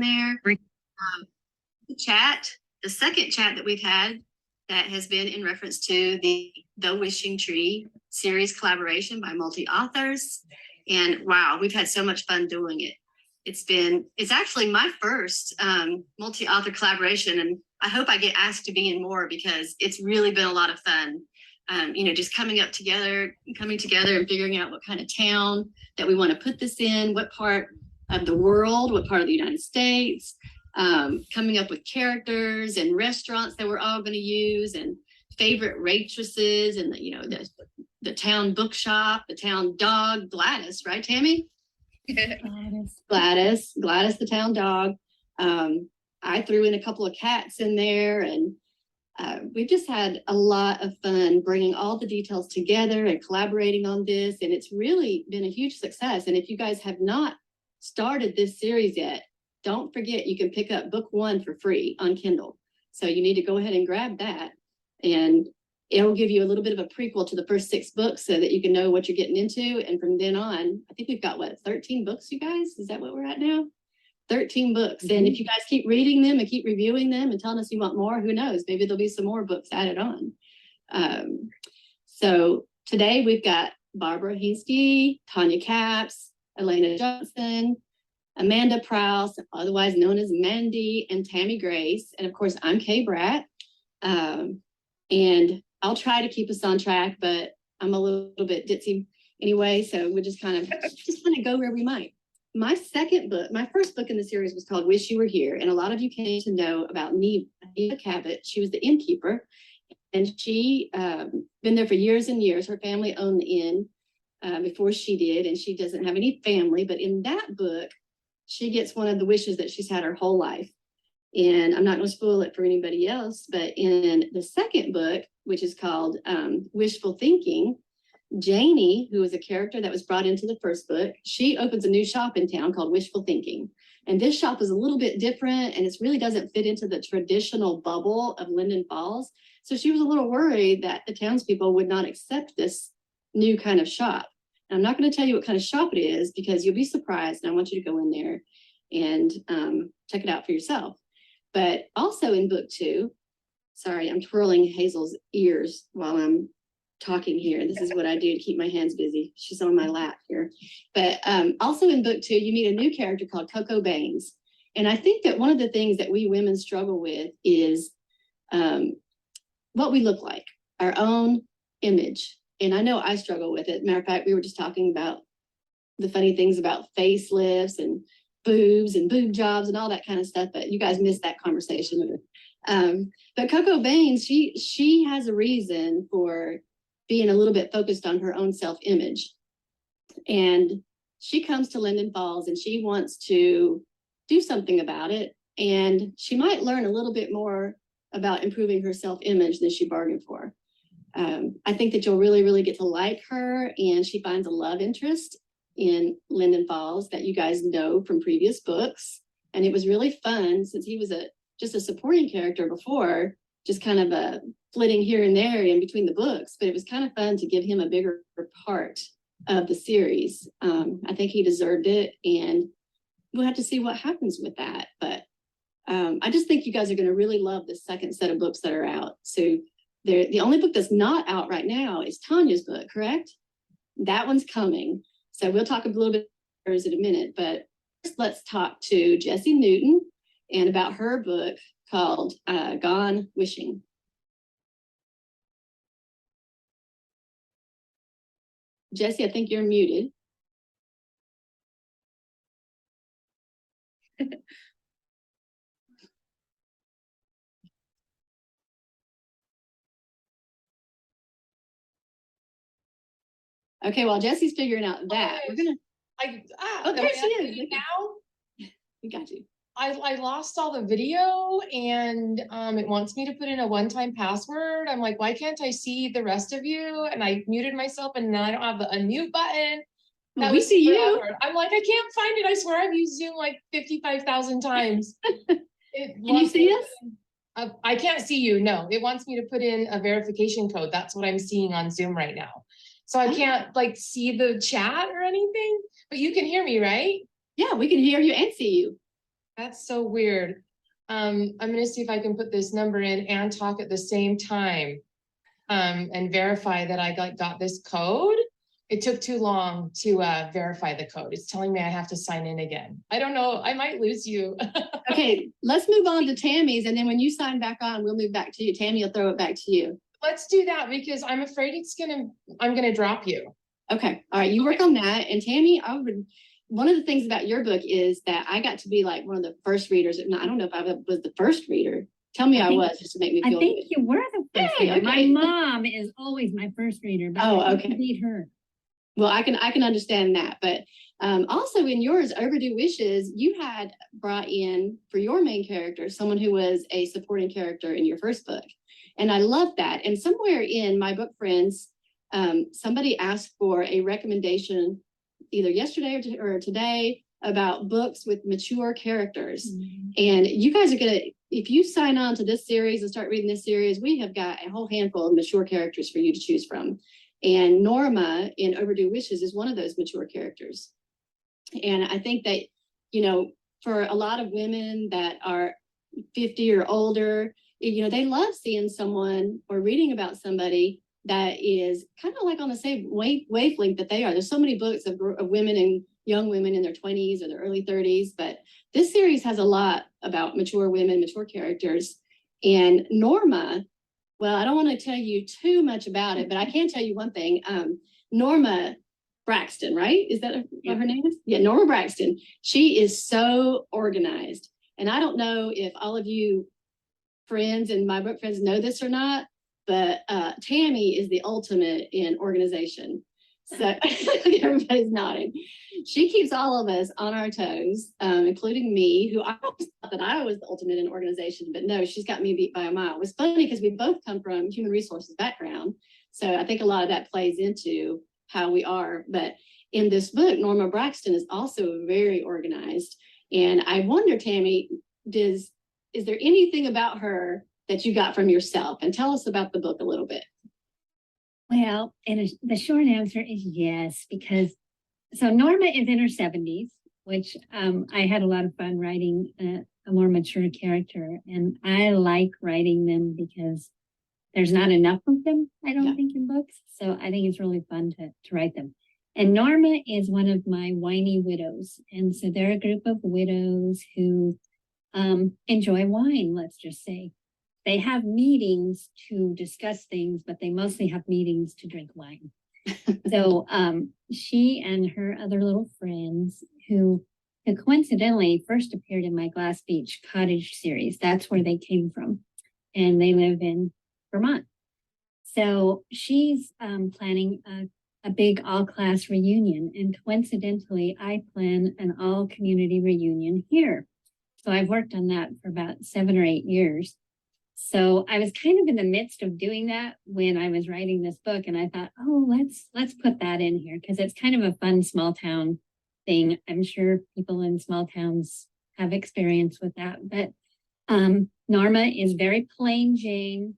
there. The chat, the second chat that we've had that has been in reference to the Wishing Tree series collaboration by multi-authors. And wow, we've had so much fun doing it. It's actually my first multi-author collaboration, and I hope I get asked to be in more because it's really been a lot of fun. Just coming together and figuring out what kind of town that we want to put this in, what part of the world, what part of the United States, coming up with characters and restaurants that we're all going to use, and favorite waitresses, and the town bookshop, the town dog, Gladys, right, Tammy? Gladys, the town dog. I threw in a couple of cats in there, and we've just had a lot of fun bringing all the details together and collaborating on this, and it's really been a huge success. And if you guys have not started this series yet, don't forget you can pick up book 1 for free on Kindle. So you need to go ahead and grab that, and it'll give you a little bit of a prequel to the first 6 books so that you can know what you're getting into. And from then on, I think we've got 13 books, you guys? Is that what we're at now? 13 books. And if you guys keep reading them and keep reviewing them and telling us you want more, who knows? Maybe there'll be some more books added on. So today we've got Barbara Hinsky, Tanya Capps, Elena Johnson, Amanda Prowse, otherwise known as Mandy, and Tammy Grace. And of course, I'm Kay Bratt. And I'll try to keep us on track, but I'm a little bit ditzy anyway. So we'll just kind of go where we might. My first book in the series was called Wish You Were Here. And a lot of you came to know about Neva Cabot. She was the innkeeper, and she been there for years and years. Her family owned the inn before she did, and she doesn't have any family. But in that book, she gets one of the wishes that she's had her whole life. And I'm not going to spoil it for anybody else, but in the second book, which is called Wishful Thinking, Janie, who is a character that was brought into the first book, she opens a new shop in town called Wishful Thinking. And this shop is a little bit different, and it really doesn't fit into the traditional bubble of Linden Falls. So she was a little worried that the townspeople would not accept this new kind of shop. And I'm not going to tell you what kind of shop it is because you'll be surprised, and I want you to go in there and check it out for yourself. But also in book 2, sorry, I'm twirling Hazel's ears while I'm talking here. This is what I do to keep my hands busy. She's on my lap here. But also in book 2, you meet a new character called Coco Baines. And I think that one of the things that we women struggle with is what we look like, our own image. And I know I struggle with it. Matter of fact, we were just talking about the funny things about facelifts and boobs and boob jobs and all that kind of stuff, but you guys missed that conversation. But Coco Baines, she has a reason for being a little bit focused on her own self-image. And she comes to Linden Falls and she wants to do something about it. And she might learn a little bit more about improving her self-image than she bargained for. I think that you'll really, really get to like her, and she finds a love interest in Linden Falls that you guys know from previous books. And it was really fun since he was just a supporting character before, just kind of flitting here and there in between the books. But it was kind of fun to give him a bigger part of the series. I think he deserved it, and we'll have to see what happens with that. But I just think you guys are going to really love the second set of books that are out. So the only book that's not out right now is Tanya's book, correct? That one's coming. So we'll talk a little bit about hers in a minute, but first let's talk to Jessie Newton and about her book called Gone Wishing. Jessie, I think you're muted. Okay, while Jessie's figuring out that, we're gonna. Oh, there she is. Now we got you. I lost all the video, and it wants me to put in a one-time password. I'm like, why can't I see the rest of you? And I muted myself, and now I don't have the unmute button. We see you. I'm like, I can't find it. I swear I've used Zoom like 55,000 times. Can you see us? I can't see you. No, it wants me to put in a verification code. That's what I'm seeing on Zoom right now. So I can't like see the chat or anything, but you can hear me, right? Yeah, we can hear you and see you. That's so weird. I'm gonna see if I can put this number in and talk at the same time. And verify that I got this code. It took too long to verify the code. It's telling me I have to sign in again. I don't know. I might lose you. Okay, let's move on to Tammy's, and then when you sign back on, we'll move back to you. Tammy will throw it back to you. Let's do that because I'm afraid I'm gonna drop you. Okay, all right, you work on that. And Tammy, one of the things about your book is that I got to be like one of the first readers. And I don't know if I was the first reader. Tell me I was, just to make me feel I think good. you were the first Hey, reader. okay. My mom is always my first reader, but Oh, I okay. didn't beat her. Well, I can understand that. But also in yours, Overdue Wishes, you had brought in for your main character someone who was a supporting character in your first book. And I love that. And somewhere in my book friends, somebody asked for a recommendation either yesterday or today about books with mature characters. Mm-hmm. And you guys are gonna, if you sign on to this series and start reading this series, we have got a whole handful of mature characters for you to choose from. And Norma in Overdue Wishes is one of those mature characters. And I think that, you know, for a lot of women that are 50 or older, you know, they love seeing someone or reading about somebody that is kind of like on the same wavelength that they are. There's so many books of women and young women in their 20s or their early 30s, but this series has a lot about mature women, mature characters. And Norma, well, I don't want to tell you too much about it, but I can tell you one thing. Norma Braxton, right? Is that what her name is? Yeah, Norma Braxton. She is so organized. And I don't know if all of you friends and my book friends know this or not, but Tammy is the ultimate in organization. So everybody's nodding. She keeps all of us on our toes, including me, who I always thought that I was the ultimate in organization, but no, she's got me beat by a mile. It was funny because we both come from human resources background. So I think a lot of that plays into how we are. But in this book, Norma Braxton is also very organized. And I wonder, Tammy, is there anything about her that you got from yourself? And tell us about the book a little bit. Well, and the short answer is yes, because so Norma is in her 70s, which I had a lot of fun writing a more mature character. And I like writing them because there's not enough of them, I don't think, in books. So I think it's really fun to write them. And Norma is one of my whiny widows. And so they're a group of widows who enjoy wine, let's just say. They have meetings to discuss things, but they mostly have meetings to drink wine. So she and her other little friends who coincidentally first appeared in my Glass Beach Cottage series, that's where they came from. And they live in Vermont. So she's planning a big all-class reunion. And coincidentally, I plan an all-community reunion here. So I've worked on that for about 7 or 8 years. So I was kind of in the midst of doing that when I was writing this book, and I thought, oh, let's put that in here because it's kind of a fun small town thing. I'm sure people in small towns have experience with that. But Norma is very plain Jane.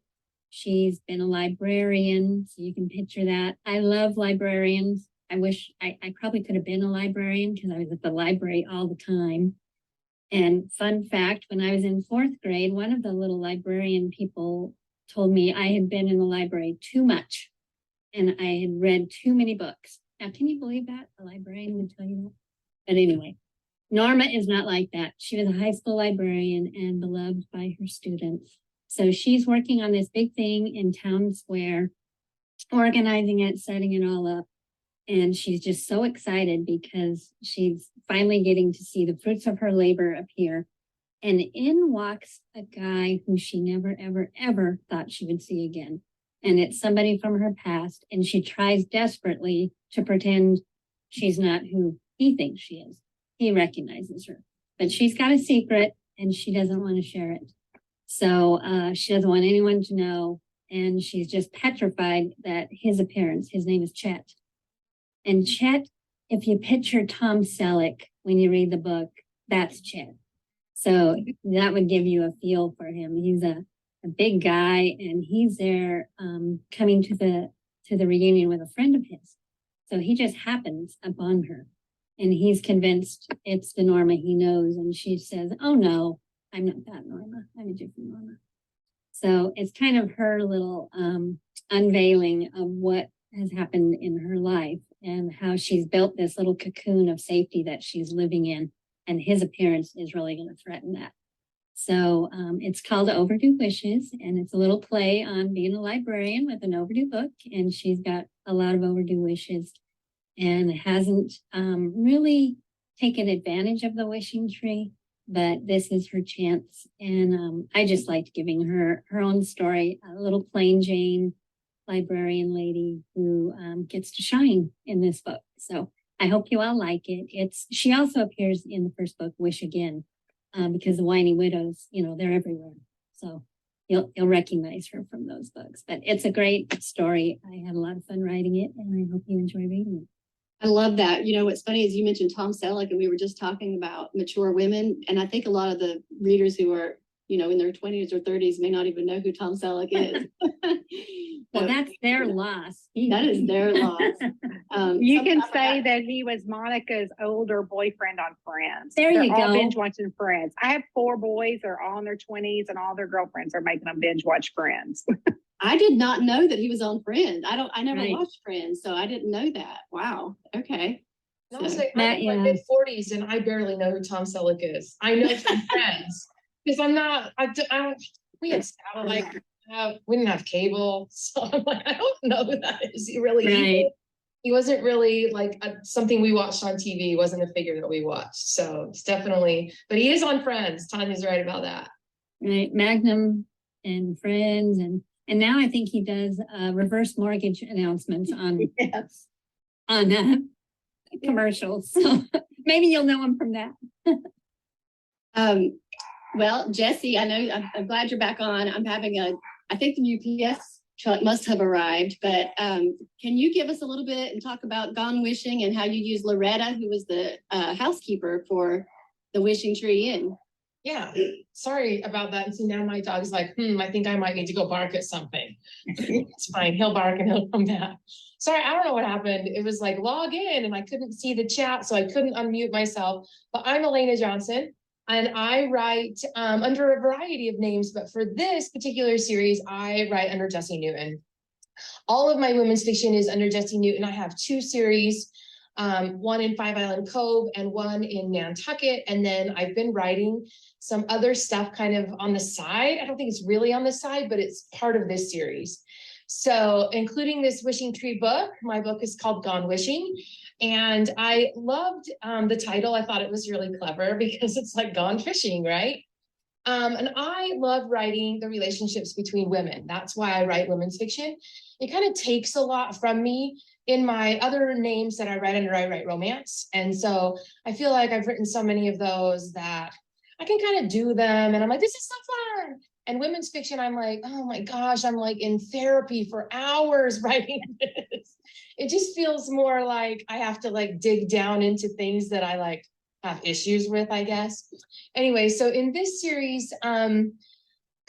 She's been a librarian, so you can picture that. I love librarians. I wish I probably could have been a librarian because I was at the library all the time. And fun fact, when I was in 4th grade, one of the little librarian people told me I had been in the library too much and I had read too many books. Now, can you believe that? A librarian would tell you that? But anyway, Norma is not like that. She was a high school librarian and beloved by her students. So she's working on this big thing in town square, organizing it, setting it all up. And she's just so excited because she's finally getting to see the fruits of her labor appear. And in walks a guy who she never, ever, ever thought she would see again. And it's somebody from her past. And she tries desperately to pretend she's not who he thinks she is. He recognizes her. But she's got a secret and she doesn't want to share it. So she doesn't want anyone to know. And she's just petrified that his appearance, his name is Chet. And Chet, if you picture Tom Selleck when you read the book, that's Chet. So that would give you a feel for him. He's a big guy, and he's there coming to the reunion with a friend of his. So he just happens upon her. And he's convinced it's the Norma he knows. And she says, oh no, I'm not that Norma. I'm a different Norma. So it's kind of her little unveiling of what has happened in her life and how she's built this little cocoon of safety that she's living in. And his appearance is really going to threaten that. So it's called Overdue Wishes, and it's a little play on being a librarian with an overdue book. And she's got a lot of overdue wishes and hasn't really taken advantage of the wishing tree, but this is her chance. And I just liked giving her own story, a little plain Jane librarian lady who gets to shine in this book. So I hope you all like it. She also appears in the first book, Wish Again, because the Whiny Widows, they're everywhere. So you'll recognize her from those books. But it's a great story. I had a lot of fun writing it, and I hope you enjoy reading it. I love that. What's funny is you mentioned Tom Selleck, and we were just talking about mature women. And I think a lot of the readers who are, in their 20s or 30s may not even know who Tom Selleck is. Well, that's their loss. That is their loss. You can say that he was Monica's older boyfriend on Friends. There you They're all go. binge watching Friends. I have 4 boys. They're all in their 20s, and all their girlfriends are making them binge watch Friends. I did not know that he was on Friends. I never Right. watched Friends, so I didn't know that. Wow. Okay. And I'll So- say, I'm Matt, in my yeah. mid-40s and I barely know who Tom Selleck is. I know from Friends. Because we had satellite, we didn't have cable. So I'm like, I don't know who that is. He wasn't really like something we watched on TV. He wasn't a figure that we watched. So it's definitely, but he is on Friends. Tanya's right about that. Right, Magnum and Friends, and now I think he does reverse mortgage announcements on Yes. commercials. So maybe you'll know him from that. Well, Jesse, I know, I'm glad you're back on. I think the UPS truck must have arrived, but can you give us a little bit and talk about Gone Wishing and how you use Loretta, who was the housekeeper for the Wishing Tree Inn? Yeah, sorry about that. And so now my dog's like, I think I might need to go bark at something. It's fine. He'll bark and he'll come back. Sorry, I don't know what happened. It was like log in and I couldn't see the chat, so I couldn't unmute myself. But I'm Elena Johnson. And I write under a variety of names, but for this particular series, I write under Jesse Newton. All of my women's fiction is under Jesse Newton. I have 2 series, one in Five Island Cove and one in Nantucket. And then I've been writing some other stuff kind of on the side. I don't think it's really on the side, but it's part of this series. So including this Wishing Tree book, my book is called Gone Wishing. And I loved the title. I thought it was really clever because it's like gone fishing, right? And I love writing the relationships between women. That's why I write women's fiction. It kind of takes a lot from me. In my other names that I write under, I write romance. And so I feel like I've written so many of those that I can kind of do them. And I'm like, this is so fun. And women's fiction, I'm like, oh my gosh, I'm like in therapy for hours writing this. It just feels more like I have to like dig down into things that I like have issues with, I guess. Anyway, so in this series, coming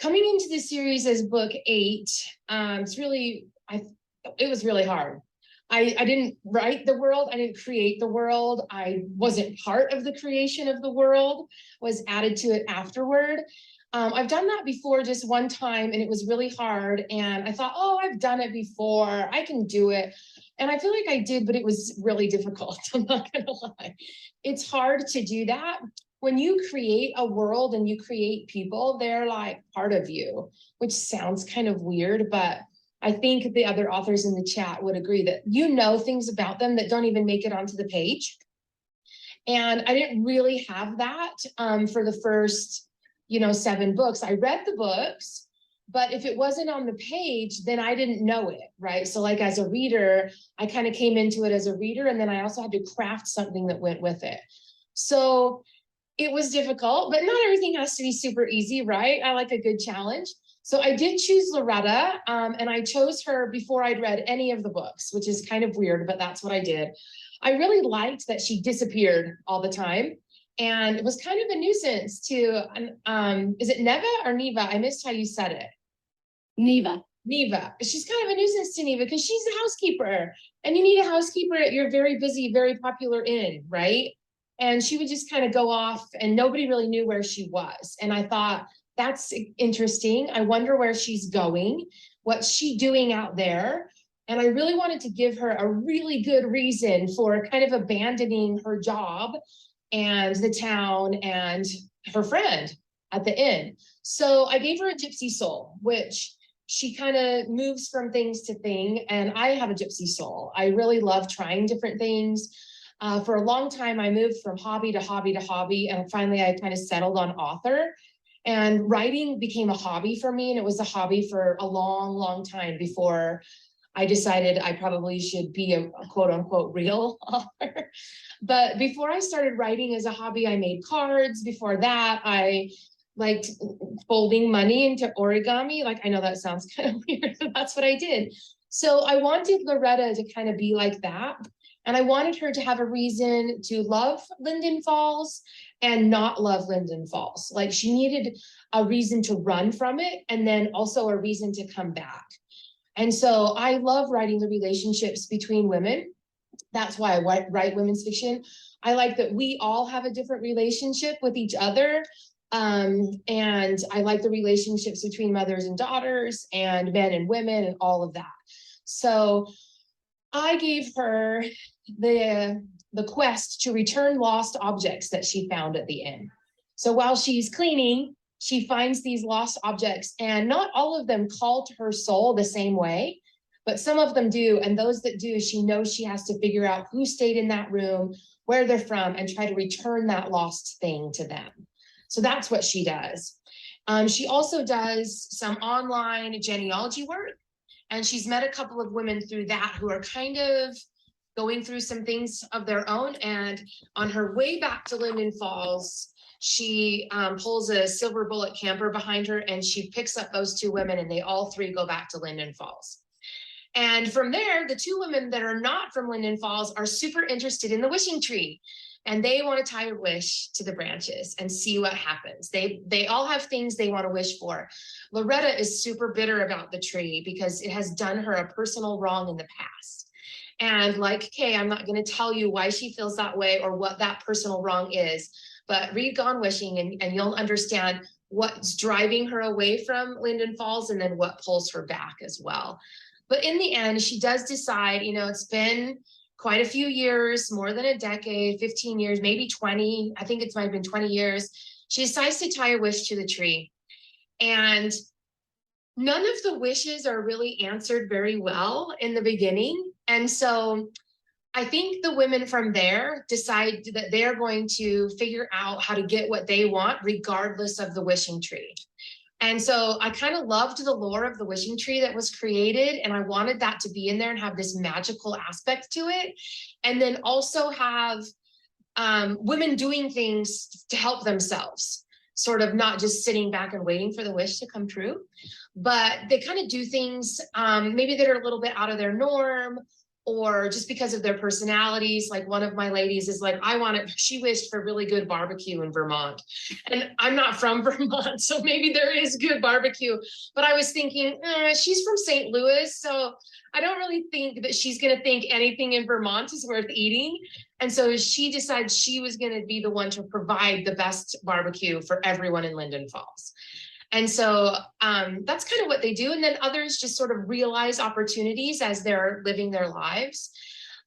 into the series as book 8, it was really hard. I didn't write the world. I didn't create the world. I wasn't part of the creation of the world, was added to it afterward. I've done that before just one time and it was really hard. And I thought, oh, I've done it before. I can do it. And I feel like I did, but it was really difficult. I'm not gonna lie. It's hard to do that. When you create a world and you create people, they're like part of you, which sounds kind of weird, but I think the other authors in the chat would agree that you know things about them that don't even make it onto the page. And I didn't really have that for the first, 7 books. I read the books, but if it wasn't on the page, then I didn't know it, right? So like as a reader, I kind of came into it as a reader, and then I also had to craft something that went with it. So it was difficult, but not everything has to be super easy, right? I like a good challenge. So I did choose Loretta, and I chose her before I'd read any of the books, which is kind of weird, but that's what I did. I really liked that she disappeared all the time. And it was kind of a nuisance to, is it Neva or Neva? I missed how you said it. Neva. Neva. She's kind of a nuisance to Neva because she's a housekeeper, and you need a housekeeper at your very busy, very popular inn, right? And she would just kind of go off and nobody really knew where she was. And I thought, that's interesting. I wonder where she's going. What's she doing out there? And I really wanted to give her a really good reason for kind of abandoning her job and the town and her friend at the inn. So I gave her a gypsy soul, which she kind of moves from things to thing. And I have a gypsy soul. I really love trying different things. For a long time, I moved from hobby to hobby to hobby. And finally, I kind of settled on author. And writing became a hobby for me. And it was a hobby for a long, long time before I decided I probably should be a quote unquote real author. But before I started writing as a hobby, I made cards. Before that, I liked folding money into origami. Like, I know that sounds kind of weird, but that's what I did. So I wanted Loretta to kind of be like that. And I wanted her to have a reason to love Linden Falls and not love Linden Falls. Like, she needed a reason to run from it and then also a reason to come back. And so I love writing the relationships between women. That's why I write women's fiction. I like that we all have a different relationship with each other. And I like the relationships between mothers and daughters and men and women and all of that. So I gave her the quest to return lost objects that she found at the inn. So while she's cleaning, she finds these lost objects, and not all of them call to her soul the same way, but some of them do. And those that do, she knows she has to figure out who stayed in that room, where they're from, and try to return that lost thing to them. So that's what she does. She also does some online genealogy work, and she's met a couple of women through that who are kind of going through some things of their own. And on her way back to Linden Falls, she pulls a silver bullet camper behind her, and she picks up those two women, and they all three go back to Linden Falls. And from there, the two women that are not from Linden Falls are super interested in the wishing tree, and they want to tie a wish to the branches and see what happens. They all have things they want to wish for. Loretta is super bitter about the tree because it has done her a personal wrong in the past. And like Kay, I'm not going to tell you why she feels that way or what that personal wrong is, but read Gone Wishing and you'll understand what's driving her away from Linden Falls and then what pulls her back as well. But in the end, she does decide, you know, it's been quite a few years, more than a decade, 15 years, maybe 20. I think it might have been 20 years. She decides to tie a wish to the tree. And none of the wishes are really answered very well in the beginning. And so I think the women from there decide that they're going to figure out how to get what they want, regardless of the wishing tree. And so I kind of loved the lore of the wishing tree that was created, and I wanted that to be in there and have this magical aspect to it. And then also have women doing things to help themselves, sort of not just sitting back and waiting for the wish to come true, but they kind of do things maybe that are a little bit out of their norm, or just because of their personalities. Like one of my ladies is like, she wished for really good barbecue in Vermont. And I'm not from Vermont, so maybe there is good barbecue. But I was thinking, she's from St. Louis, so I don't really think that she's gonna think anything in Vermont is worth eating. And so she decided she was gonna be the one to provide the best barbecue for everyone in Linden Falls. And so that's kind of what they do. And then others just sort of realize opportunities as they're living their lives.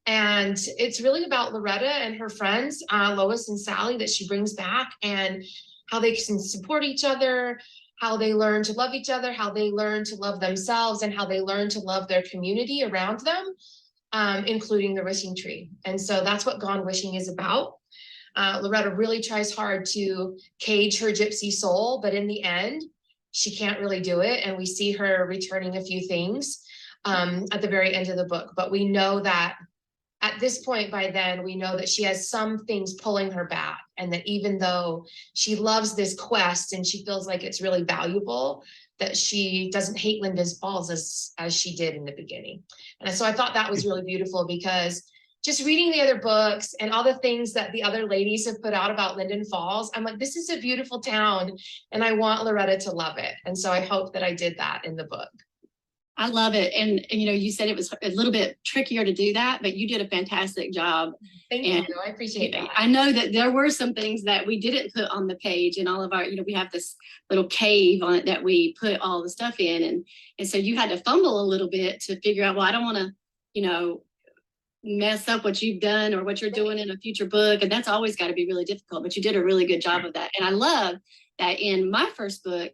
And it's really about Loretta and her friends, Lois and Sally, that she brings back, and how they can support each other, how they learn to love each other, how they learn to love themselves, and how they learn to love their community around them, including the wishing tree. And so that's what Gone Wishing is about. Loretta really tries hard to cage her gypsy soul, but in the end, she can't really do it. And we see her returning a few things at the very end of the book. But we know that at this point by then, we know that she has some things pulling her back, and that even though she loves this quest and she feels like it's really valuable, that she doesn't hate Linden Falls as she did in the beginning. And so I thought that was really beautiful, because just reading the other books and all the things that the other ladies have put out about Linden Falls, I'm like, this is a beautiful town, and I want Loretta to love it. And so I hope that I did that in the book. I love it. And, you know, you said it was a little bit trickier to do that, but you did a fantastic job. Thank And you. I appreciate that. I know that there were some things that we didn't put on the page, and all of our, you know, we have this little cave on it that we put all the stuff in. And so you had to fumble a little bit to figure out, well, I don't want to, you know, mess up what you've done or what you're doing in a future book. And that's always got to be really difficult, but you did a really good job of that. And I love that in my first book,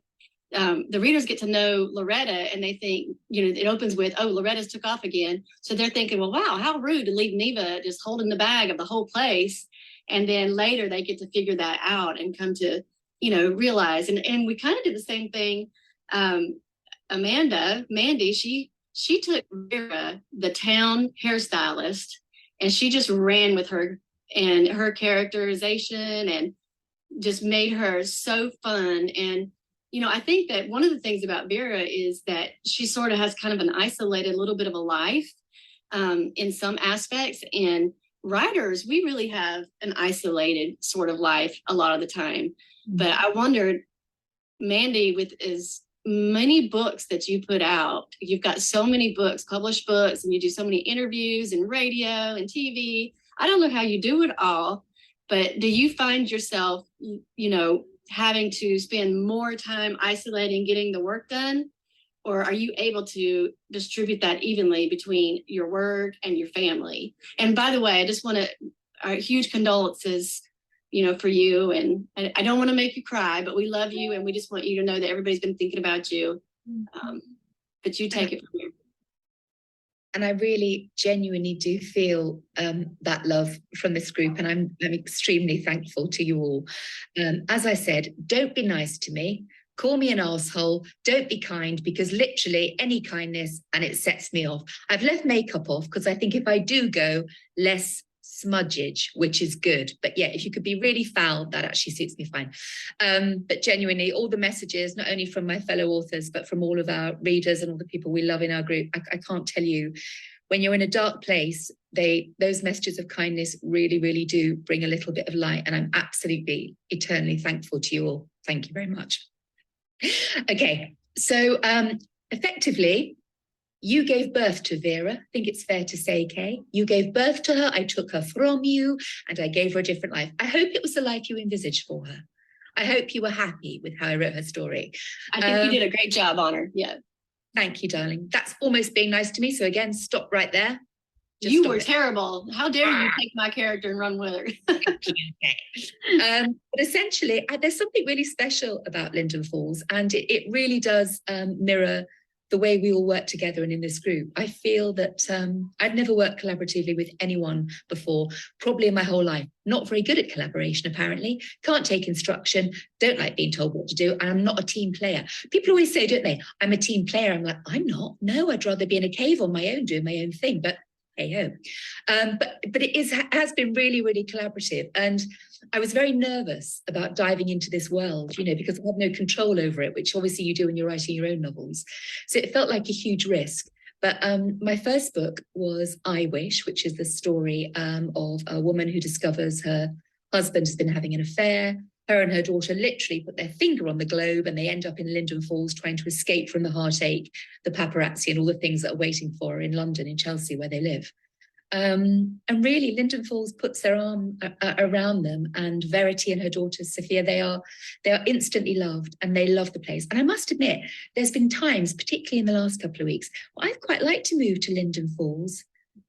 the readers get to know Loretta, and they think, you know, it opens with, oh, Loretta's took off again. So they're thinking, well, wow, how rude to leave Neva just holding the bag of the whole place. And then later they get to figure that out and come to, you know, realize. And we kind of did the same thing. Mandy, she took Vera, the town hairstylist, and she just ran with her and her characterization and just made her so fun. And you know, I think that one of the things about Vera is that she sort of has kind of an isolated little bit of a life in some aspects. And writers, we really have an isolated sort of life a lot of the time. But I wondered, Mandy, with as many books that you put out, you've got so many books, published books, and you do so many interviews and radio and TV. I don't know how you do it all, but do you find yourself, you know, having to spend more time isolating, getting the work done? Or are you able to distribute that evenly between your work and your family? And by the way, I just want to, our huge condolences, you know, for you. And I don't want to make you cry, but we love you. And we just want you to know that everybody's been thinking about you. But you take it from here. And I really genuinely do feel that love from this group. And I'm extremely thankful to you all. As I said, don't be nice to me. Call me an asshole. Don't be kind, because literally any kindness and it sets me off. I've left makeup off because I think if I do go, less smudgage, which is good. But yeah, if you could be really foul, that actually suits me fine. But genuinely, all the messages, not only from my fellow authors, but from all of our readers and all the people we love in our group, I can't tell you, when you're in a dark place, those messages of kindness really, really do bring a little bit of light. And I'm absolutely eternally thankful to you all. Thank you very much. Okay, so effectively, you gave birth to Vera. I think it's fair to say, Kay. You gave birth to her. I took her from you, and I gave her a different life. I hope it was the life you envisaged for her. I hope you were happy with how I wrote her story. I think you did a great job on her. Yeah. Thank you, darling. That's almost being nice to me. So again, stop right there. You were terrible. How dare you take my character and run with her? But essentially, there's something really special about Linden Falls, and it really does mirror the way we all work together and in this group. I feel that I've never worked collaboratively with anyone before, probably in my whole life. Not very good at collaboration, apparently. Can't take instruction, don't like being told what to do, and I'm not a team player. People always say, don't they, I'm a team player. I'm like, I'm not. No, I'd rather be in a cave on my own, doing my own thing. But hey ho. But it has been really, really collaborative. And I was very nervous about diving into this world, you know, because I have no control over it, which obviously you do when you're writing your own novels. So it felt like a huge risk. But my first book was I Wish, which is the story of a woman who discovers her husband has been having an affair. Her and her daughter literally put their finger on the globe, and they end up in Linden Falls trying to escape from the heartache, the paparazzi, and all the things that are waiting for her in London, in Chelsea, where they live. And really, Linden Falls puts their arm around them, and Verity and her daughter Sophia, they are instantly loved, and they love the place. And I must admit, there's been times, particularly in the last couple of weeks, I'd quite like to move to Linden Falls.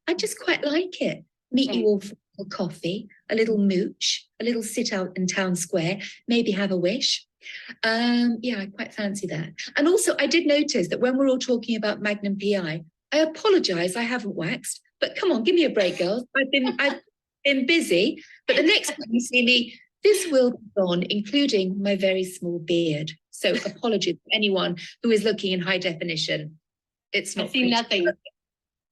I just quite like it. Meet you all for a coffee, a little mooch, a little sit out in town square, maybe have a wish. Yeah, I quite fancy that. And also, I did notice that when we're all talking about Magnum PI, I apologise, I haven't waxed. But come on, give me a break, girls. I've been busy. But the next time you see me, this will be gone, including my very small beard. So apologies to anyone who is looking in high definition. It's not. I see nothing.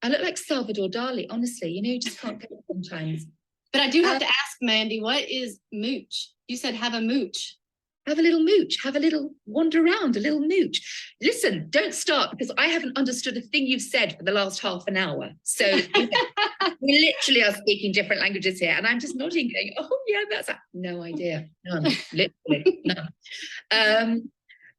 I look like Salvador Dali, honestly. You know, you just can't get it sometimes. But I do have to ask, Mandy, what is mooch? You said have a mooch. Have a little mooch, have a little wander around, a little mooch. Listen, don't start, because I haven't understood a thing you've said for the last half an hour. So we literally are speaking different languages here. And I'm just nodding, going, oh yeah, that's no idea. None, literally none.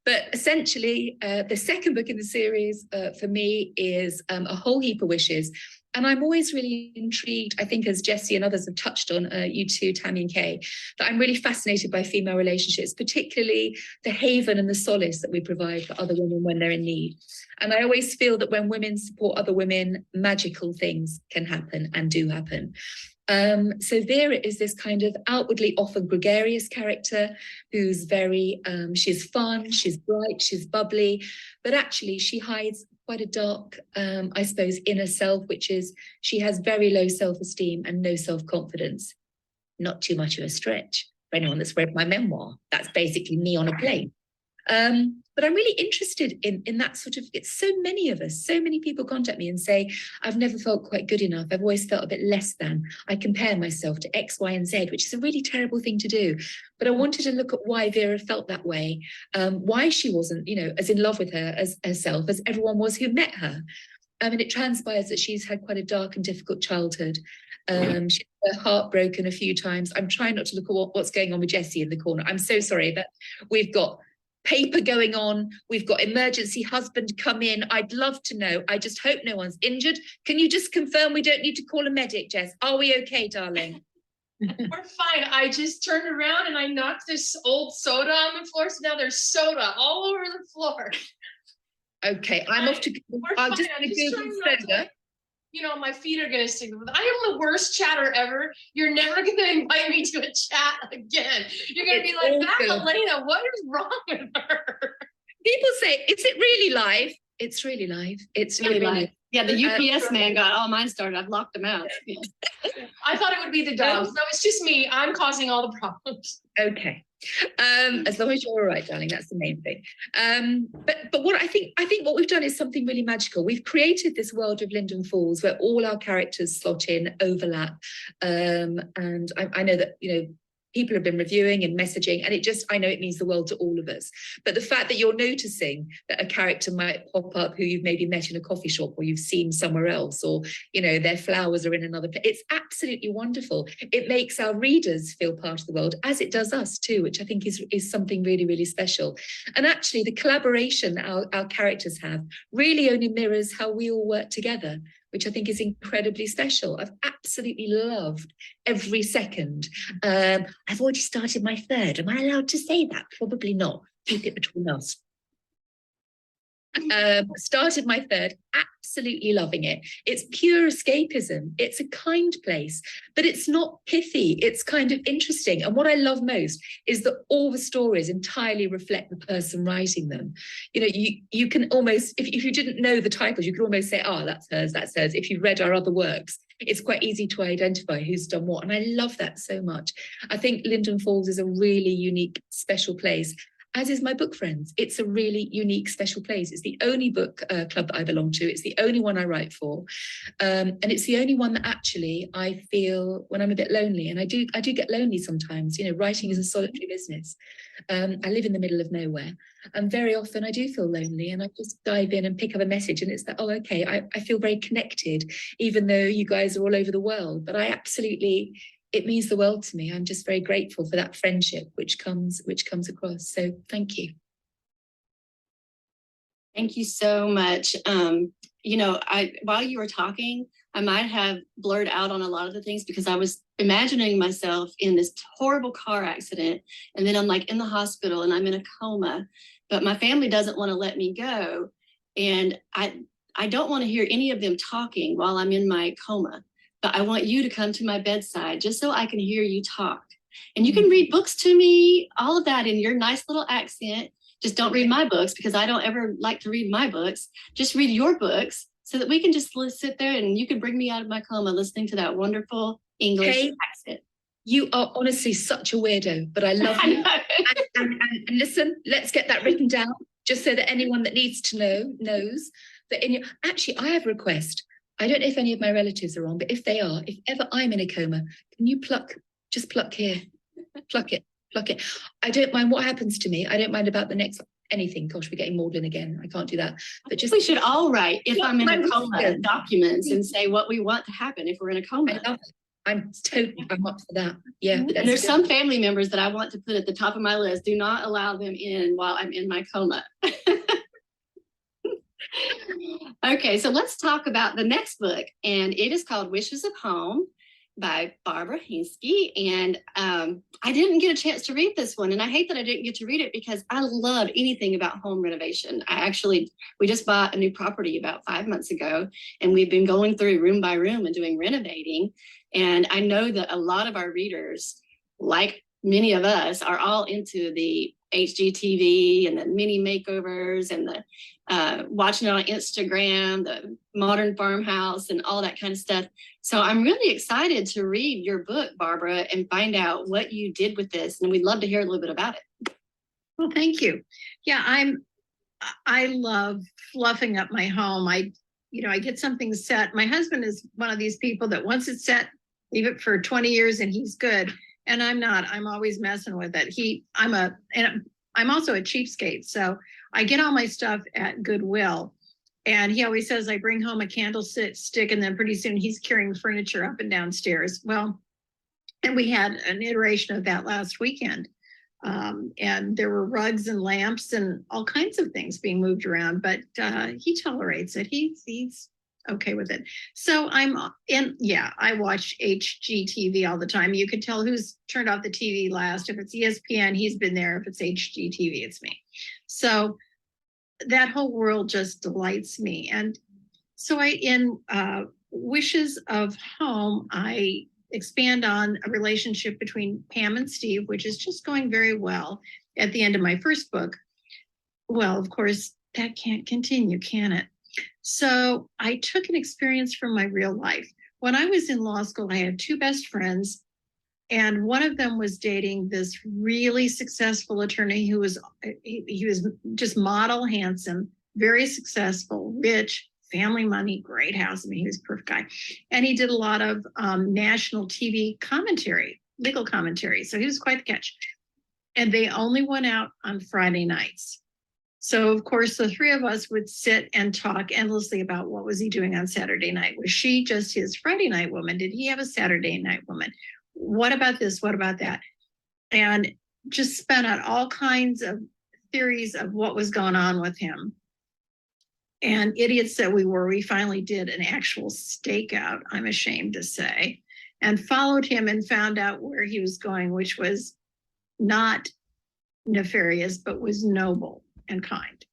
But essentially, the second book in the series for me is A Whole Heap of Wishes. And I'm always really intrigued, I think, as Jessie and others have touched on, you two, Tammy and Kay, that I'm really fascinated by female relationships, particularly the haven and the solace that we provide for other women when they're in need. And I always feel that when women support other women, magical things can happen and do happen. So there is this kind of outwardly often gregarious character who's very, she's fun, she's bright, she's bubbly, but actually she hides quite a dark, I suppose, inner self, which is she has very low self-esteem and no self-confidence. Not too much of a stretch for anyone that's read my memoir. That's basically me on a plane. But I'm really interested in that sort of, it's so many of us, so many people contact me and say, I've never felt quite good enough. I've always felt a bit less than. I compare myself to X, Y, and Z, which is a really terrible thing to do. But I wanted to look at why Vera felt that way, why she wasn't, as in love with her as herself as everyone was who met her. And it transpires that she's had quite a dark and difficult childhood. She's had her heart broken a few times. I'm trying not to look at what's going on with Jessie in the corner. I'm so sorry, but we've got paper going on. We've got emergency husband come in. I'd love to know. I just hope no one's injured. Can you just confirm we don't need to call a medic, Jess? Are we okay, darling? We're fine. I just turned around and I knocked this old soda on the floor. So now there's soda all over the floor. Okay, I'm off to. I'll just Google soda. My feet are gonna stick. I am the worst chatter ever. You're never gonna invite me to a chat again. You're gonna be like, that Elena, what is wrong with her? People say, is it really live? It's really live. It's really live. Yeah, the UPS man got all mine started. I've locked them out. Yeah. I thought it would be the dogs. No, it's just me. I'm causing all the problems. Okay. As long as you're all right, darling, that's the main thing. But what I think what we've done is something really magical. We've created this world of Linden Falls where all our characters slot in, overlap, and I know that people have been reviewing and messaging, and I know it means the world to all of us. But the fact that you're noticing that a character might pop up who you've maybe met in a coffee shop or you've seen somewhere else, or their flowers are in another place, it's absolutely wonderful. It makes our readers feel part of the world, as it does us too, which I think is something really, really special. And actually the collaboration our characters have really only mirrors how we all work together, which I think is incredibly special. I've absolutely loved every second. I've already started my third. Am I allowed to say that? Probably not. Keep it between us. Started my third, absolutely loving it. It's pure escapism. It's a kind place, but it's not pithy. It's kind of interesting. And what I love most is that all the stories entirely reflect the person writing them. You can almost, if you didn't know the titles, you could almost say, oh, that's hers, that's hers. If you've read our other works, it's quite easy to identify who's done what. And I love that so much. I think Linden Falls is a really unique, special place, as is my book friends. It's a really unique, special place. It's the only book club that I belong to. It's the only one I write for. And it's the only one that actually I feel when I'm a bit lonely. And I do get lonely sometimes. Writing is a solitary business. I live in the middle of nowhere. And very often I do feel lonely, and I just dive in and pick up a message, and it's that, oh, okay, I feel very connected, even though you guys are all over the world. But it means the world to me. I'm just very grateful for that friendship which comes across. So thank you. Thank you so much. While you were talking, I might have blurred out on a lot of the things because I was imagining myself in this horrible car accident, and then I'm like in the hospital and I'm in a coma, but my family doesn't want to let me go. And I don't want to hear any of them talking while I'm in my coma. But I want you to come to my bedside just so I can hear you talk. And you can read books to me, all of that in your nice little accent. Just don't read my books because I don't ever like to read my books. Just read your books so that we can just sit there and you can bring me out of my coma listening to that wonderful English accent. You are honestly such a weirdo, but I love you. and listen, let's get that written down just so that anyone that needs to know knows that actually, I have a request. I don't know if any of my relatives are on, but if they are, if ever I'm in a coma, can you just pluck here, pluck it. I don't mind what happens to me. I don't mind about the next anything. Gosh, we're getting maudlin again. I can't do that. But just we should all write if I'm in a coma documents and say what we want to happen if we're in a coma. I'm up for that. Yeah. And let's there's do some it. family members that I want to put at the top of my list. Do not allow them in while I'm in my coma. Okay, so let's talk about the next book, and it is called Wishes of Home by Barbara Hinsky. And I didn't get a chance to read this one, and I hate that I didn't get to read it because I love anything about home renovation. We just bought a new property about 5 months ago, and we've been going through room by room and doing renovating. And I know that a lot of our readers, like many of us, are all into the HGTV and the mini makeovers and the watching it on Instagram, the modern farmhouse and all that kind of stuff. So I'm really excited to read your book, Barbara, and find out what you did with this. And we'd love to hear a little bit about it. Well, thank you. Yeah, I love fluffing up my home. I get something set. My husband is one of these people that once it's set, leave it for 20 years and he's good. And I'm not. I'm always messing with it. I'm also a cheapskate. So I get all my stuff at Goodwill. And he always says I bring home a candlestick and then pretty soon he's carrying furniture up and downstairs. Well, and we had an iteration of that last weekend. And there were rugs and lamps and all kinds of things being moved around, but he tolerates it. He's okay with it. So I watch HGTV all the time. You can tell who's turned off the TV last. If it's ESPN, he's been there. If it's HGTV, it's me. So that whole world just delights me. And so in Wishes of Home, I expand on a relationship between Pam and Steve, which is just going very well at the end of my first book. Well, of course, that can't continue, can it? So I took an experience from my real life. When I was in law school, I had two best friends, and one of them was dating this really successful attorney who was just model handsome, very successful, rich, family money, great house. I mean, he was a perfect guy. And he did a lot of national TV commentary, legal commentary. So he was quite the catch. And they only went out on Friday nights. So, of course, the three of us would sit and talk endlessly about what was he doing on Saturday night. Was she just his Friday night woman? Did he have a Saturday night woman? What about this? What about that? And just spun out all kinds of theories of what was going on with him. And idiots that we finally did an actual stakeout, I'm ashamed to say, and followed him and found out where he was going, which was not nefarious, but was noble and kind.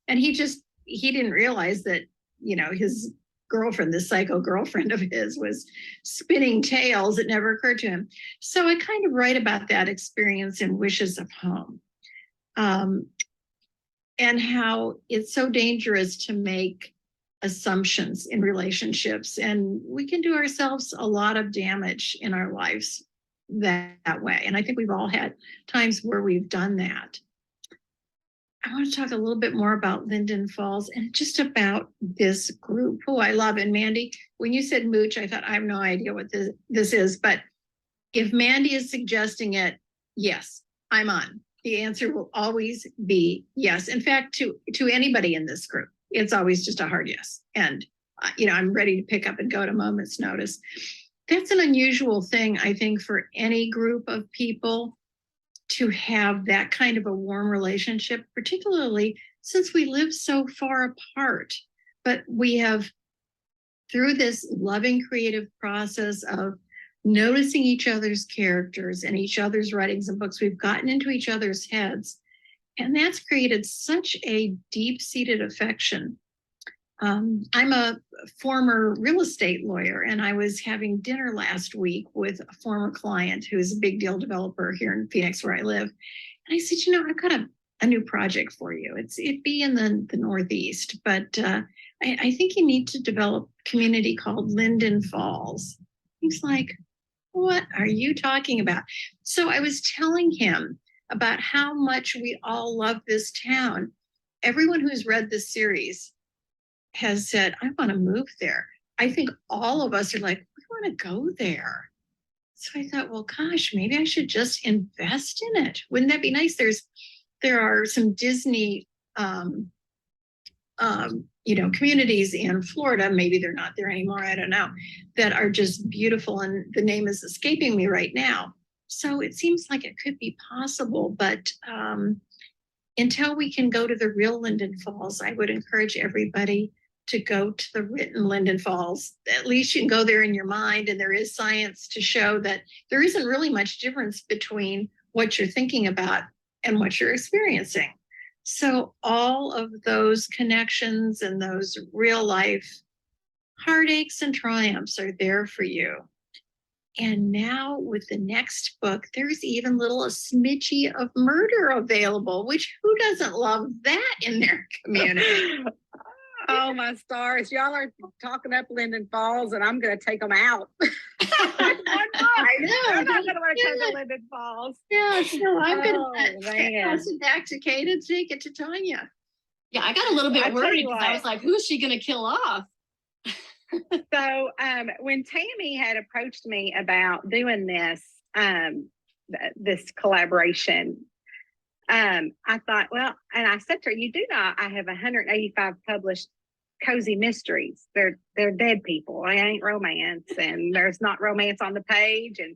And he didn't realize that, his girlfriend, this psycho girlfriend of his, was spinning tales. It never occurred to him. So I kind of write about that experience in Wishes of Home. And how it's so dangerous to make assumptions in relationships. And we can do ourselves a lot of damage in our lives that way. And I think we've all had times where we've done that. I want to talk a little bit more about Linden Falls and just about this group who I love. And Mandy, when you said mooch, I thought, I have no idea what this is. But if Mandy is suggesting it, yes, I'm on. The answer will always be yes. In fact, to anybody in this group, it's always just a hard yes. And, I'm ready to pick up and go at a moment's notice. That's an unusual thing, I think, for any group of people to have that kind of a warm relationship, particularly since we live so far apart. But we have, through this loving creative process of noticing each other's characters and each other's writings and books, we've gotten into each other's heads. And that's created such a deep-seated affection. I'm a former real estate lawyer, and I was having dinner last week with a former client who's a big deal developer here in Phoenix, where I live. And I said, I've got a new project for you. It'd be in the Northeast, but I think you need to develop a community called Linden Falls. He's like, what are you talking about? So I was telling him about how much we all love this town. Everyone who's read this series has said, I want to move there. I think all of us are like, we want to go there. So I thought, well, gosh, maybe I should just invest in it. Wouldn't that be nice? There are some Disney communities in Florida, maybe they're not there anymore, I don't know, that are just beautiful. And the name is escaping me right now. So it seems like it could be possible, but until we can go to the real Linden Falls, I would encourage everybody to go to the written Linden Falls. At least you can go there in your mind, and there is science to show that there isn't really much difference between what you're thinking about and what you're experiencing. So all of those connections and those real life heartaches and triumphs are there for you. And now with the next book, there's even a smidgey of murder available, which who doesn't love that in their community? Oh, my stars. Y'all are talking up Linden Falls, and I'm going to take them out. I'm not going to want to come to Linden Falls. Yeah, so I'm going Oh, to man. pass it back to Kate and take it to Tanya. Yeah, I got a little I bit tell worried you because I what. was like, who is she going to kill off? So when Tammy had approached me about doing this, this collaboration, I thought, well, and I said to her, you do know I have 185 published cozy mysteries. They're dead people. I ain't romance, and there's not romance on the page. And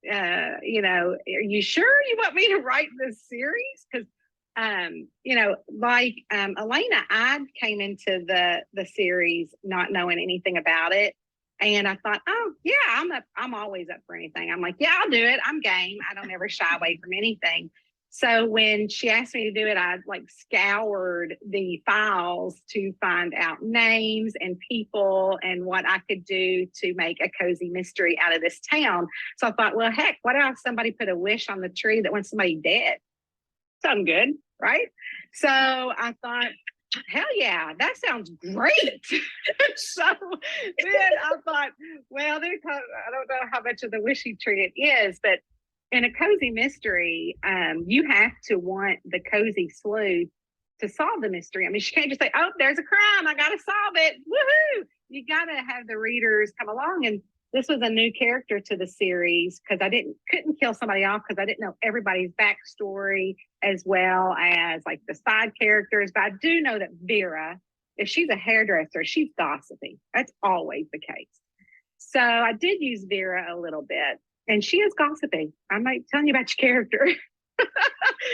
are you sure you want me to write this series? Because Elena, I came into the series not knowing anything about it. And I thought, oh yeah, I'm always up for anything. I'm like, yeah, I'll do it. I'm game. I don't ever shy away from anything. So when she asked me to do it, I scoured the files to find out names and people and what I could do to make a cozy mystery out of this town. So I thought, well, heck, what if somebody put a wish on the tree that wants somebody dead? Sounds good, right? So I thought, hell yeah, that sounds great. So then I thought, well, I don't know how much of the wishy tree it is, but in a cozy mystery, you have to want the cozy sleuth to solve the mystery. I mean, she can't just say, oh, there's a crime, I got to solve it. Woohoo! You got to have the readers come along. And this was a new character to the series because I couldn't kill somebody off because I didn't know everybody's backstory as well as the side characters. But I do know that Vera, if she's a hairdresser, she's gossipy. That's always the case. So I did use Vera a little bit, and she is gossipy. I might tell you about your character.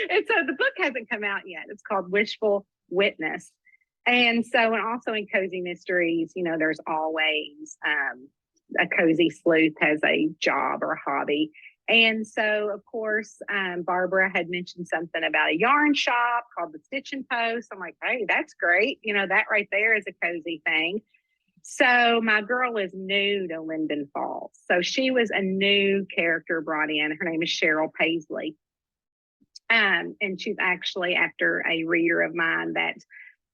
And so the book hasn't come out yet. It's called Wishful Witness. And so, and also in cozy mysteries, there's always a cozy sleuth has a job or a hobby. And so, of course, Barbara had mentioned something about a yarn shop called the Stitch and Post. I'm like, hey, that's great. That right there is a cozy thing. So my girl is new to Linden Falls. So she was a new character brought in. Her name is Cheryl Paisley. And she's actually after a reader of mine that,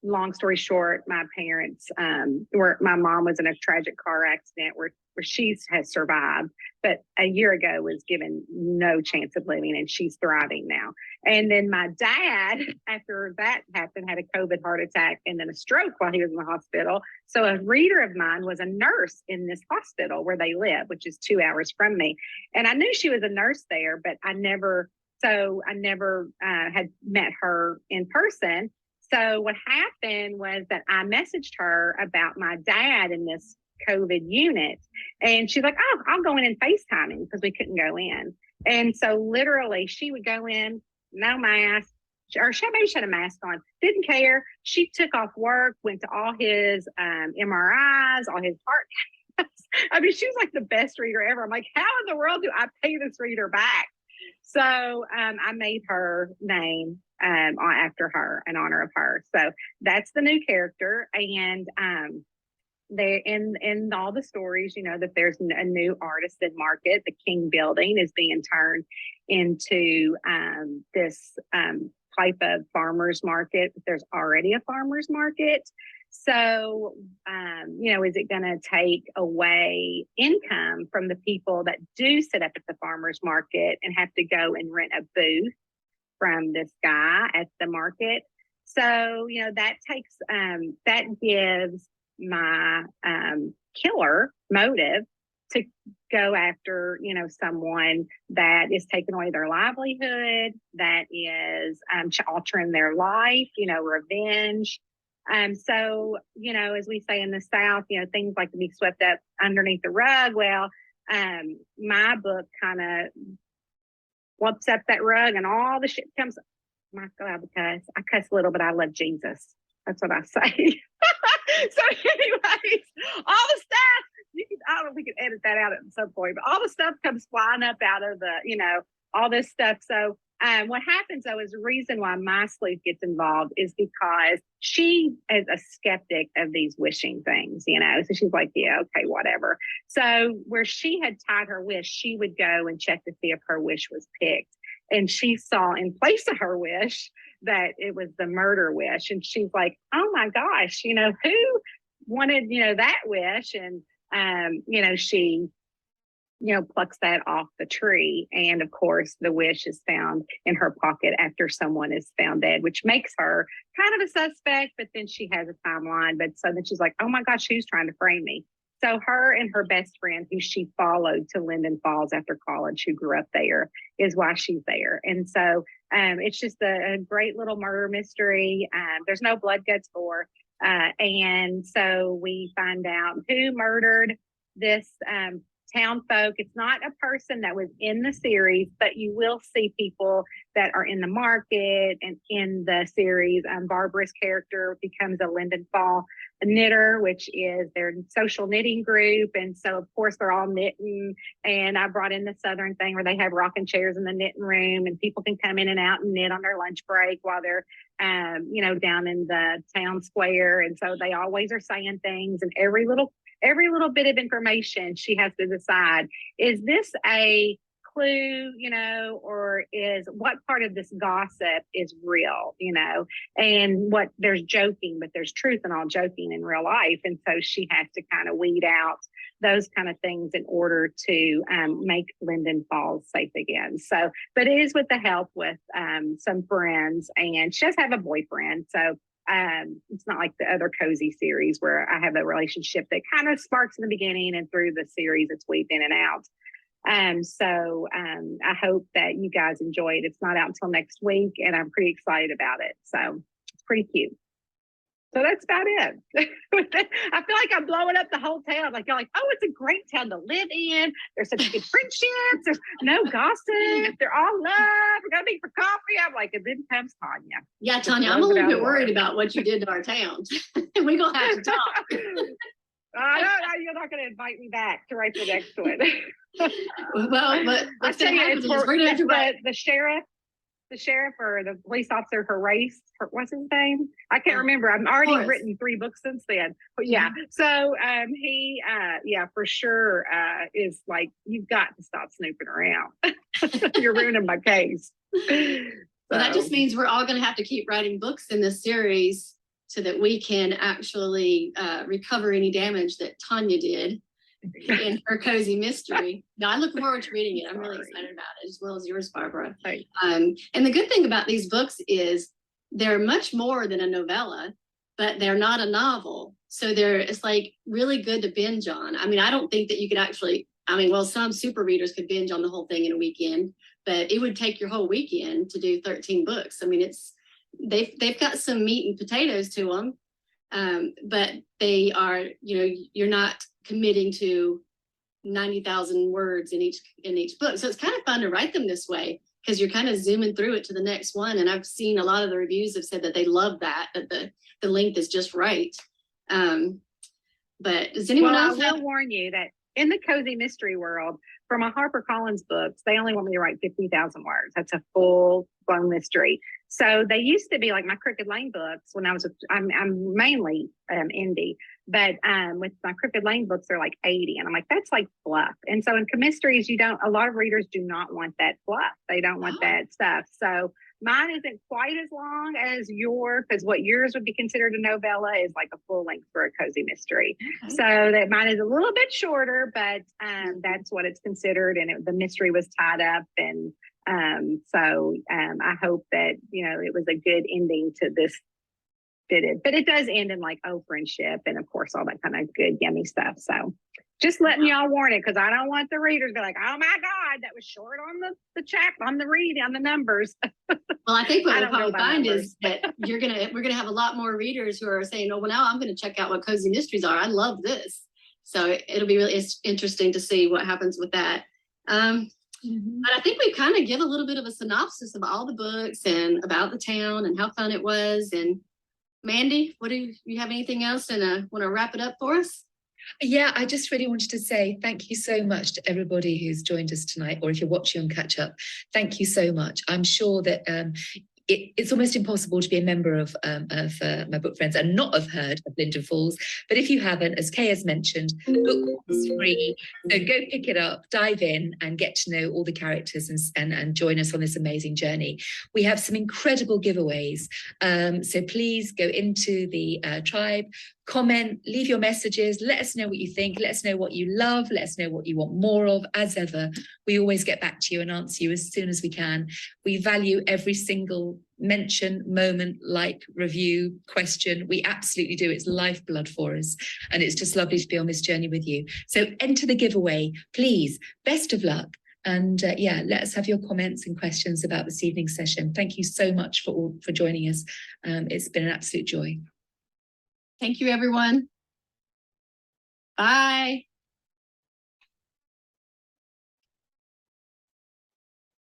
long story short, my parents, my mom was in a tragic car accident where she has survived, but a year ago was given no chance of living, and she's thriving now. And then my dad, after that happened, had a COVID heart attack and then a stroke while he was in the hospital. So a reader of mine was a nurse in this hospital where they live, which is 2 hours from me. And I knew she was a nurse there, but I never had met her in person. So what happened was that I messaged her about my dad in this COVID unit, and she's like, oh, I'll go in and FaceTime him because we couldn't go in. And so literally she would go in, no mask, or maybe she had a mask on, didn't care. She took off work, went to all his MRIs, all his heart. I mean, she was like the best reader ever. I'm like, how in the world do I pay this reader back? So I made her name after her, in honor of her. So that's the new character. And they in all the stories, that there's a new artisan market. The King building is being turned into this type of farmer's market. There's already a farmer's market. So, is it going to take away income from the people that do sit up at the farmer's market and have to go and rent a booth from this guy at the market? So, that gives my killer motive to go after, someone that is taking away their livelihood, that is altering their life, revenge. So, you know, as we say in the South, you know, things like to be swept up underneath the rug. Well, my book kind of whoops up that rug and all the shit comes. My God, because I cuss a little, but I love Jesus. That's what I say. So, anyways, all the stuff, I don't know if we can edit that out at some point, but all the stuff comes flying up out of the, you know, all this stuff. So, what happens though is the reason why my sleuth gets involved is because she is a skeptic of these wishing things, you know. So she's like, yeah, okay, whatever. So where she had tied her wish, she would go and check to see if her wish was picked. And she saw in place of her wish that it was the murder wish. And she's like, oh my gosh, you know, who wanted, you know, that wish? And, you know, she, you know, plucks that off the tree. And of course, the wish is found in her pocket after someone is found dead, which makes her kind of a suspect. But then she has a timeline. But so then she's like, oh my gosh, who's trying to frame me? So her and her best friend, who she followed to Linden Falls after college, who grew up there, is why she's there. And so it's just a great little murder mystery. There's no blood, guts, gore. And so we find out who murdered this town folk. It's not a person that was in the series, but you will see people that are in the market and in the series. Barbara's character becomes a Linden Fall knitter, which is their social knitting group. And so, of course, they're all knitting. And I brought in the Southern thing where they have rocking chairs in the knitting room and people can come in and out and knit on their lunch break while they're, you know, down in the town square. And so they always are saying things, and every little bit of information she has to decide, is this a clue, you know, or is what part of this gossip is real, you know, and what there's joking, but there's truth in all joking in real life. And so she has to kind of weed out those kind of things in order to make Linden Falls safe again. So, but it is with the help with some friends, and she does have a boyfriend. So it's not like the other cozy series where I have a relationship that kind of sparks in the beginning and through the series it's weaved in and out. So I hope that you guys enjoy it. It's not out until next week, and I'm pretty excited about it. So it's pretty cute. So that's about it. I feel like I'm blowing up the whole town. Like, you're like, oh, it's a great town to live in. There's such good friendships. There's no gossip. They're all love. We're going to meet for coffee. I'm like, and then comes Tanya. Yeah, Tanya, I'm a little bit worried about what you did to our town. We're going to have to talk. I don't know. You're not going to invite me back to write the next one. Well, but I tell you, it's we're going to have to write. The sheriff or the police officer, what's his name? I can't remember. I've already written 3 books since then. But yeah, so he for sure is like, you've got to stop snooping around. You're ruining my case. Well, that just means we're all going to have to keep writing books in this series so that we can actually recover any damage that Tanya did in her cozy mystery. No, I look forward to reading it. I'm really excited about it, as well as yours, Barbara. And the good thing about these books is they're much more than a novella, but they're not a novel. So it's like really good to binge on. I mean, I don't think that you could actually, some super readers could binge on the whole thing in a weekend, but it would take your whole weekend to do 13 books. I mean, they've got some meat and potatoes to them, but they are, you're not committing to 90,000 words in each book. So it's kind of fun to write them this way, because you're kind of zooming through it to the next one. And I've seen a lot of the reviews have said that they love that the length is just right. But does anyone else? I will warn you that in the cozy mystery world, for my HarperCollins books, they only want me to write 50,000 words. That's a full-blown mystery. So they used to be like my Crooked Lane books when I'm mainly indie, but with my Crooked Lane books, they're like 80. And I'm like, that's like fluff. And so in mysteries, a lot of readers do not want that fluff. They don't want that stuff. So mine isn't quite as long as because what yours would be considered a novella is like a full length for a cozy mystery. Okay. So that mine is a little bit shorter, but that's what it's considered. And the mystery was tied up. And so I hope that, it was a good ending to this. But it does end in like, friendship. And of course, all that kind of good, yummy stuff. So Just letting y'all warn it, because I don't want the readers to be like, oh my God, that was short on the chapter, on the read, on the numbers. Well, I think what I we'll don't know probably about find numbers. is that we're gonna have a lot more readers who are saying, oh, well, now I'm gonna check out what cozy mysteries are. I love this. So it'll be really interesting to see what happens with that. But I think we've kind of give a little bit of a synopsis of all the books and about the town and how fun it was. And Mandy, what do you have anything else and want to wrap it up for us? Yeah, I just really wanted to say thank you so much to everybody who's joined us tonight, or if you're watching on catch up, thank you so much. I'm sure that it's almost impossible to be a member of my book friends and not have heard of Linden Falls. But if you haven't, as Kay has mentioned, book is free. So go pick it up, dive in and get to know all the characters and join us on this amazing journey. We have some incredible giveaways. So please go into the tribe, comment, leave your messages, let us know what you think, let us know what you love, let us know what you want more of. As ever, we always get back to you and answer you as soon as we can. We value every single mention, moment, like, review, question. We absolutely do. It's lifeblood for us. And it's just lovely to be on this journey with you. So enter the giveaway, please. Best of luck. And yeah, let us have your comments and questions about this evening's session. Thank you so much for joining us. It's been an absolute joy. Thank you, everyone. Bye.